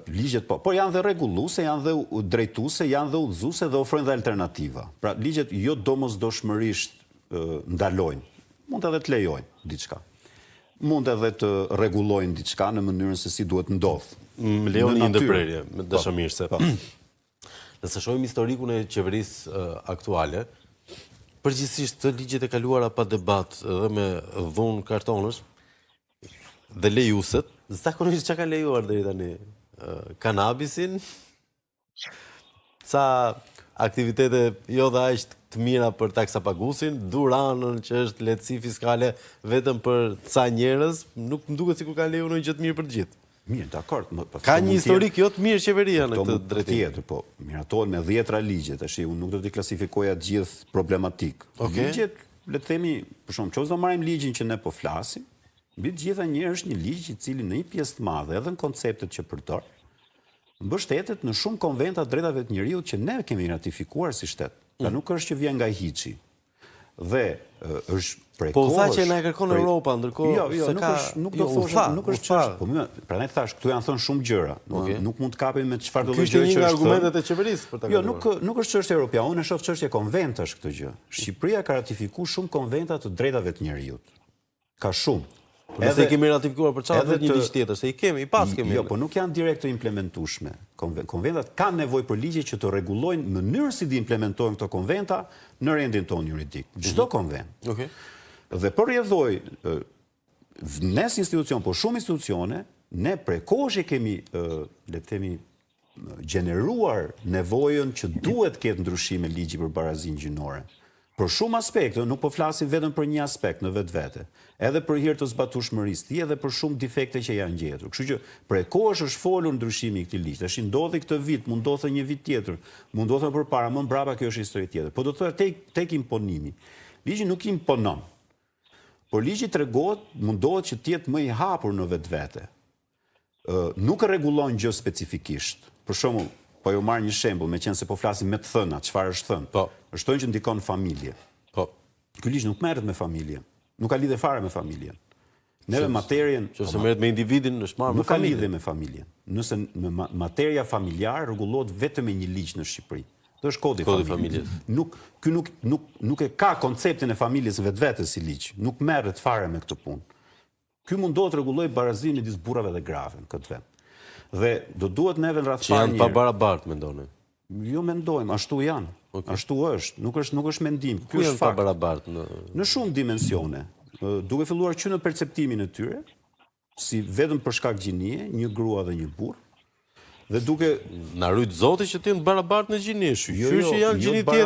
ligjet por janë dhe rregulluese, janë dhe drejtuese, janë dhe udhëzuese dhe ofrojnë dhe alternativa. Pra ligjet jo domosdoshmërisht ndalojnë, mund edhe të lejojnë diçka. Mund edhe të rregullojnë diçka në mënyrën se si duhet ndodh. Më lejoni një ndërprerje, me dashamirëse. Nëse shohim historikun e qeverisë aktuale, përgjithsisht të ligjet e kaluara pa debat dhe me dhunë kartonësh dhe lejuset, zakonisht çka kanë lejuar deri tani? Kanabisin, ca aktivitete jo dhe aq të mira për taksapagusin, duranën që është lehtësi fiskale vetëm për ca njerëz, nuk më duket sikur kanë lejuar ndonjë gjë të mirë për të gjithë. Mirë, dakord. Ka një historik jo të mirë qeveria në këtë drejtim. Tjetër, po, miratohen me 10 ligje, tash unë nuk do t'i klasifikoja të gjithë problematik. Ligjet, le të themi, për shembull, nëse do marrim ligjin që ne po flasim, mbi të gjitha një është një ligj i cili në një pjesë të madhe, edhe në konceptet që përdor, mbështetet në shumë konventa të drejtave të njerëzit që ne kemi ratifikuar si shtet. Pra nuk është që vjen nga hiçi. Dhe është prej kohësh. Po tha që na kërkon Europa, ndërkohë se ka nuk do thosh, nuk është çfarë. Po prandaj thash, këtu janë thënë shumë gjëra. Nuk mund të kapim me çfarë do të gjë që është. Ky është një nga argumentet e qeverisë për ta. Jo, nuk është çështje europiane, unë e shoh çështje konventash këtë gjë. Shqipëria ka ratifikuar shumë konventa të drejtave të njerëzit. Ka shumë. Edhe kemi ratifikuar për çfarë vetë një ligj tjetër, se i pas kemi. Jo, po nuk janë direkt të implementueshme. Konventat kanë nevojë për ligje që të rregullojnë mënyrën si të implementojnë këto konventa në rendin tonë juridik. Çdo konvent. Okej. Dhe për rrjedhoj nes institucion, po shumë institucione, ne prej kohësh kemi, le të themi, gjeneruar nevojën që duhet ketë ndryshime ligji për barazinë gjinore. Për shumë aspekte, nuk po flasim vetëm për një aspekt në vetvete, edhe për hir të zbatueshmërisë, edhe për shumë defekte që janë gjetur. Kështu që prej kohësh është folur ndryshimi i këtij ligji. Tash ndodhi këtë vit, mund ndodhte një vit tjetër, mund ndodhte përpara, më mbrapa kjo është histori tjetër. Po do të thotë tek imponimi. Ligji nuk imponon. Por ligji tregohet, mundohet që të jetë më i hapur në vetvete. Nuk rregullon gjë specifikisht. Për shembull, po ju marr një shembull, meqense po flasim me të thëna, çfarë është thënë. Po. Është thënë që ndikon familje. Po. Ky ligj nuk merret me familjen. Nuk ka lidhje fare me familjen. Neve materien, nëse merret me individin, është marrë me familjen. Nuk ka lidhje me familjen. Nëse materia familjar rregullohet vetëm me një ligj në Shqipëri. Kjo është kodi i familjes. Ky nuk e ka konceptin e familjes vetvete si ligj. Nuk merret fare me këtë punë. Ky mundohet të rregullojë barazinë midis burrave dhe grave në këtë vend. Dhe do duhet neve në radhë që janë pa barabartë, mendoni? Jo mendojmë, ashtu janë. Ashtu është, nuk është mendim. Ku janë pa barabartë? Në shumë dimensione. Duke filluar që në perceptimin e tyre, si vetëm për shkak gjinie, një grua dhe një burr. Dhe duke na rujt Zoti që të jenë barabartë në gjini, që janë gjini tjetër.